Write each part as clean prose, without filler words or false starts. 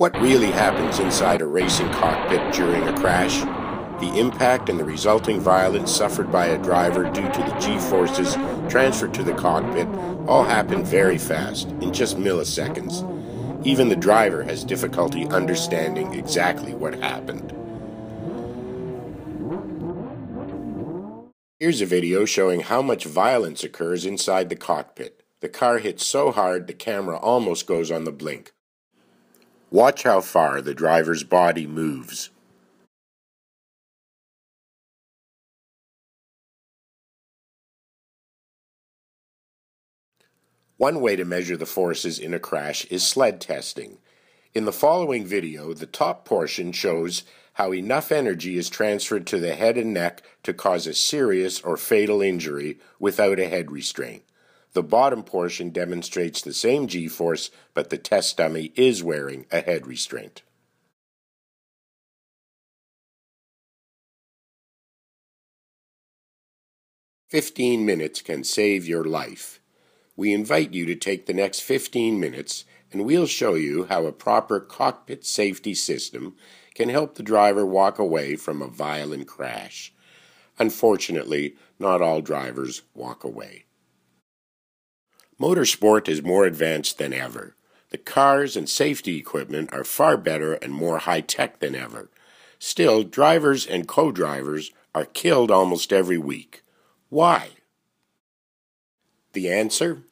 What really happens inside a racing cockpit during a crash? The impact and the resulting violence suffered by a driver due to the G-forces transferred to the cockpit all happen very fast, in just milliseconds. Even the driver has difficulty understanding exactly what happened. Here's a video showing how much violence occurs inside the cockpit. The car hits so hard the camera almost goes on the blink. Watch how far the driver's body moves. One way to measure the forces in a crash is sled testing. In the following video, the top portion shows how enough energy is transferred to the head and neck to cause a serious or fatal injury without a head restraint. The bottom portion demonstrates the same G-force, but the test dummy is wearing a head restraint. "15 minutes can save your life." We invite you to take the next 15 minutes and we'll show you how a proper cockpit safety system can help the driver walk away from a violent crash. Unfortunately, not all drivers walk away. Motorsport is more advanced than ever. The cars and safety equipment are far better and more high-tech than ever. Still, drivers and co-drivers are killed almost every week. Why? The answer?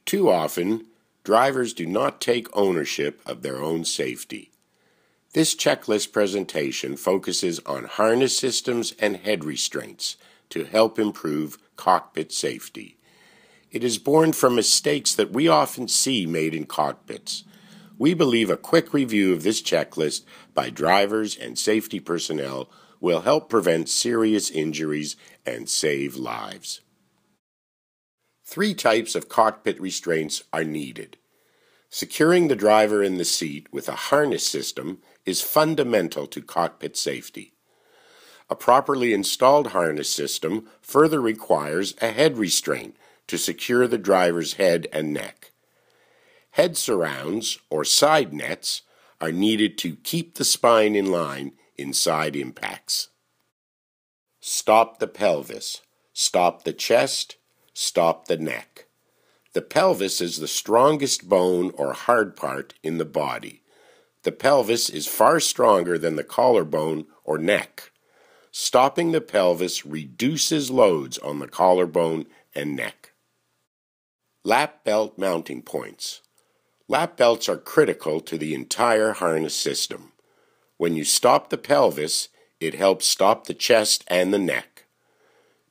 Too often, drivers do not take ownership of their own safety. This checklist presentation focuses on harness systems and head restraints to help improve cockpit safety. It is born from mistakes that we often see made in cockpits. We believe a quick review of this checklist by drivers and safety personnel will help prevent serious injuries and save lives. 3 types of cockpit restraints are needed. Securing the driver in the seat with a harness system is fundamental to cockpit safety. A properly installed harness system further requires a head restraint to secure the driver's head and neck. Head surrounds, or side nets, are needed to keep the spine in line inside impacts. Stop the pelvis. Stop the chest. Stop the neck. The pelvis is the strongest bone or hard part in the body. The pelvis is far stronger than the collarbone or neck. Stopping the pelvis reduces loads on the collarbone and neck. Lap belt mounting points. Lap belts are critical to the entire harness system. When you stop the pelvis, it helps stop the chest and the neck.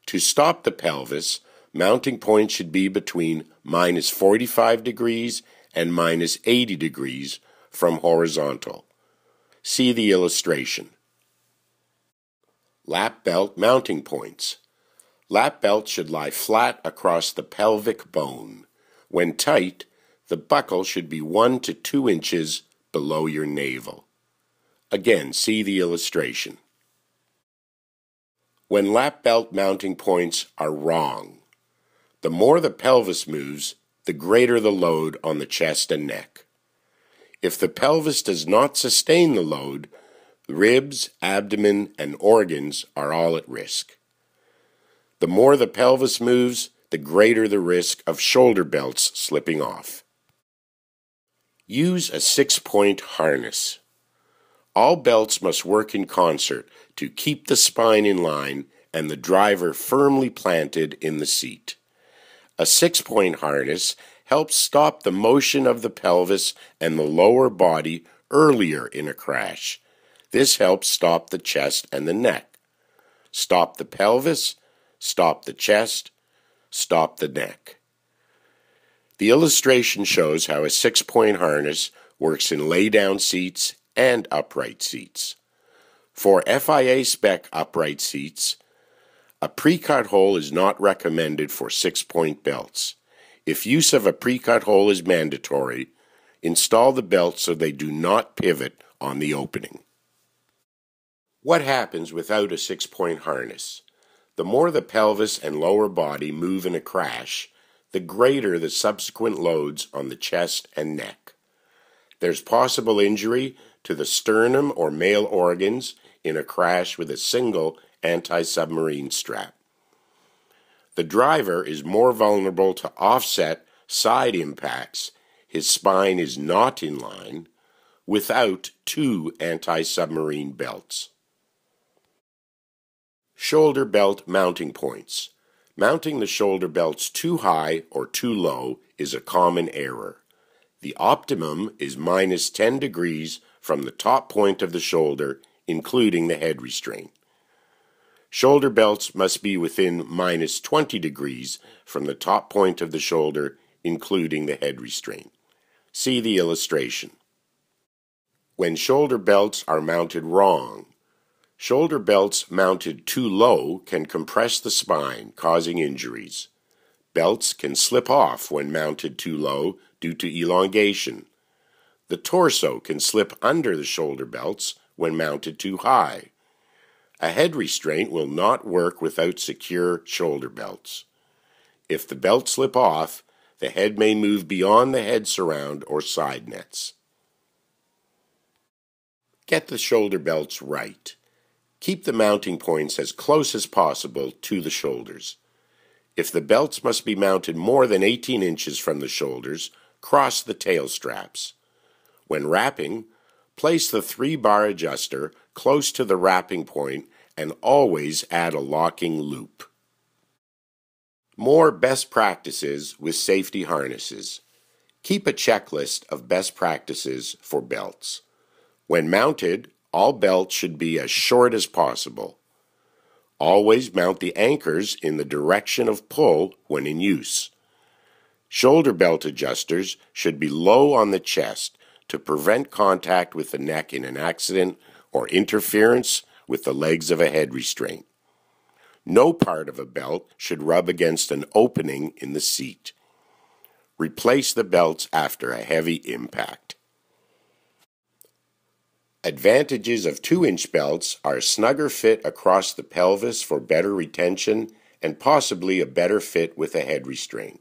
To stop the pelvis, mounting points should be between -45 degrees and -80 degrees from horizontal. See the illustration. Lap belt mounting points. Lap belt should lie flat across the pelvic bone. When tight, the buckle should be 1 to 2 inches below your navel. Again, see the illustration. When lap belt mounting points are wrong, the more the pelvis moves, the greater the load on the chest and neck. If the pelvis does not sustain the load, the ribs, abdomen, and organs are all at risk. The more the pelvis moves, the greater the risk of shoulder belts slipping off. Use a 6-point harness. All belts must work in concert to keep the spine in line and the driver firmly planted in the seat. A 6-point harness helps stop the motion of the pelvis and the lower body earlier in a crash. This helps stop the chest and the neck. Stop the pelvis, stop the chest, stop the neck. The illustration shows how a 6-point harness works in lay-down seats and upright seats. For FIA spec upright seats, a pre-cut hole is not recommended for 6-point belts. If use of a pre-cut hole is mandatory, install the belts so they do not pivot on the opening. What happens without a 6-point harness? The more the pelvis and lower body move in a crash, the greater the subsequent loads on the chest and neck. There's possible injury to the sternum or male organs in a crash with a single anti-submarine strap. The driver is more vulnerable to offset side impacts. His spine is not in line without two anti-submarine belts. Shoulder belt mounting points. Mounting the shoulder belts too high or too low is a common error. The optimum is minus 10 degrees from the top point of the shoulder, including the head restraint. Shoulder belts must be within minus 20 degrees from the top point of the shoulder, including the head restraint. See the illustration. When shoulder belts are mounted wrong, shoulder belts mounted too low can compress the spine, causing injuries. Belts can slip off when mounted too low due to elongation. The torso can slip under the shoulder belts when mounted too high. A head restraint will not work without secure shoulder belts. If the belts slip off, the head may move beyond the head surround or side nets. Get the shoulder belts right. Keep the mounting points as close as possible to the shoulders. If the belts must be mounted more than 18 inches from the shoulders, cross the tail straps. When wrapping, place the 3-bar adjuster close to the wrapping point and always add a locking loop. More best practices with safety harnesses. Keep a checklist of best practices for belts. When mounted, all belts should be as short as possible. Always mount the anchors in the direction of pull when in use. Shoulder belt adjusters should be low on the chest to prevent contact with the neck in an accident or interference with the legs of a head restraint. No part of a belt should rub against an opening in the seat. Replace the belts after a heavy impact. Advantages of 2-inch belts are snugger fit across the pelvis for better retention and possibly a better fit with a head restraint.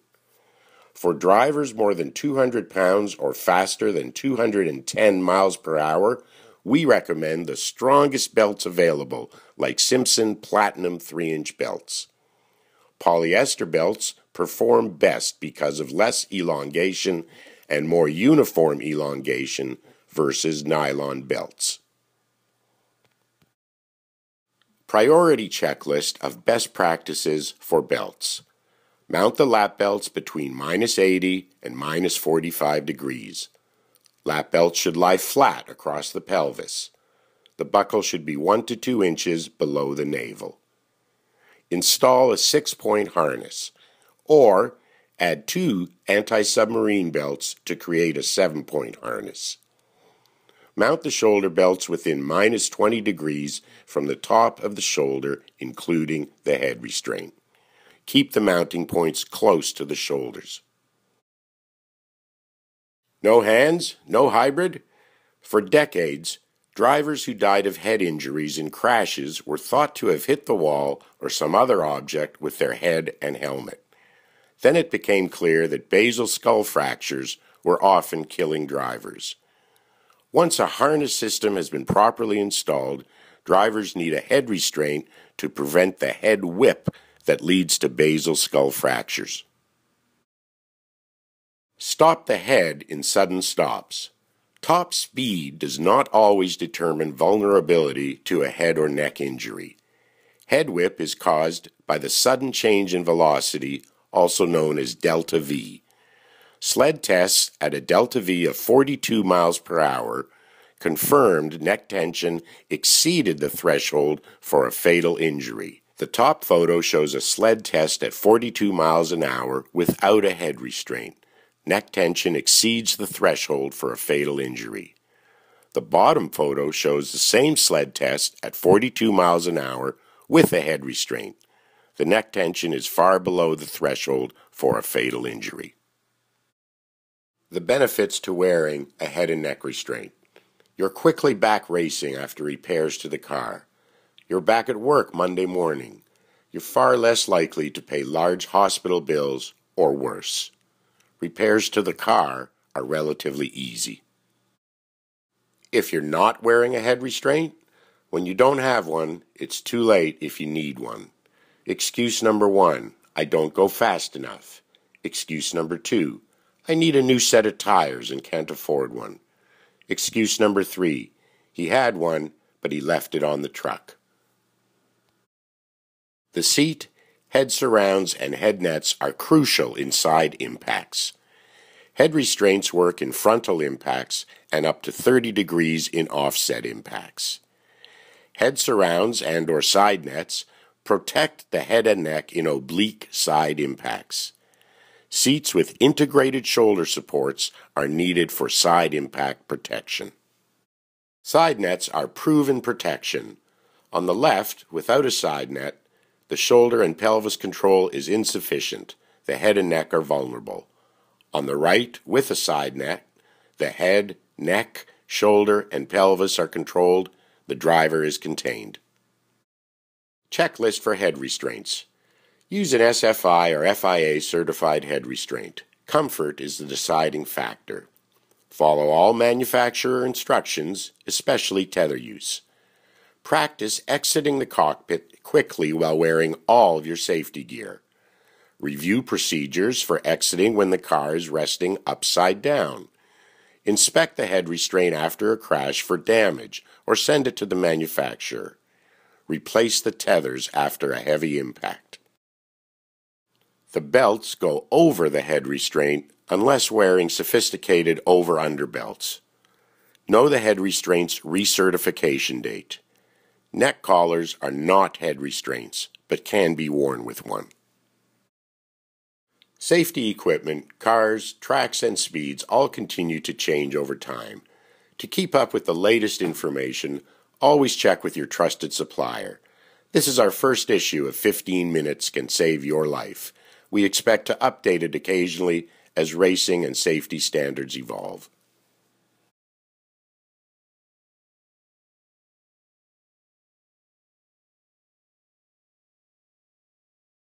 For drivers more than 200 pounds or faster than 210 miles per hour, we recommend the strongest belts available, like Simpson Platinum 3-inch belts. Polyester belts perform best because of less elongation and more uniform elongation versus nylon belts. Priority checklist of best practices for belts. Mount the lap belts between minus 80 and minus 45 degrees. Lap belts should lie flat across the pelvis. The buckle should be 1 to 2 inches below the navel. Install a 6-point harness, or add 2 anti-submarine belts to create a 7-point harness. Mount the shoulder belts within minus 20 degrees from the top of the shoulder, including the head restraint. Keep the mounting points close to the shoulders. No hands? No hybrid? For decades, drivers who died of head injuries in crashes were thought to have hit the wall or some other object with their head and helmet. Then it became clear that basal skull fractures were often killing drivers. Once a harness system has been properly installed, drivers need a head restraint to prevent the head whip that leads to basal skull fractures. Stop the head in sudden stops. Top speed does not always determine vulnerability to a head or neck injury. Head whip is caused by the sudden change in velocity, also known as delta V. Sled tests at a delta V of 42 miles per hour confirmed neck tension exceeded the threshold for a fatal injury. The top photo shows a sled test at 42 miles an hour without a head restraint. Neck tension exceeds the threshold for a fatal injury. The bottom photo shows the same sled test at 42 miles an hour with a head restraint. The neck tension is far below the threshold for a fatal injury. The benefits to wearing a head and neck restraint. You're quickly back racing after repairs to the car. You're back at work Monday morning. You're far less likely to pay large hospital bills or worse. Repairs to the car are relatively easy. If you're not wearing a head restraint, when you don't have one, it's too late if you need one. Excuse number 1, I don't go fast enough. Excuse number 2, I need a new set of tires and can't afford one. Excuse number 3, he had one, but he left it on the truck. The seat, head surrounds, and head nets are crucial in side impacts. Head restraints work in frontal impacts and up to 30 degrees in offset impacts. Head surrounds and/or side nets protect the head and neck in oblique side impacts. Seats with integrated shoulder supports are needed for side impact protection. Side nets are proven protection. On the left, without a side net, the shoulder and pelvis control is insufficient. The head and neck are vulnerable. On the right, with a side net, the head, neck, shoulder, and pelvis are controlled. The driver is contained. Checklist for head restraints. Use an SFI or FIA certified head restraint. Comfort is the deciding factor. Follow all manufacturer instructions, especially tether use. Practice exiting the cockpit quickly while wearing all of your safety gear. Review procedures for exiting when the car is resting upside down. Inspect the head restraint after a crash for damage or send it to the manufacturer. Replace the tethers after a heavy impact. The belts go over the head restraint unless wearing sophisticated over-under belts. Know the head restraint's recertification date. Neck collars are not head restraints, but can be worn with one. Safety equipment, cars, tracks, and speeds all continue to change over time. To keep up with the latest information, always check with your trusted supplier. This is our first issue of 15 Minutes Can Save Your Life. We expect to update it occasionally as racing and safety standards evolve.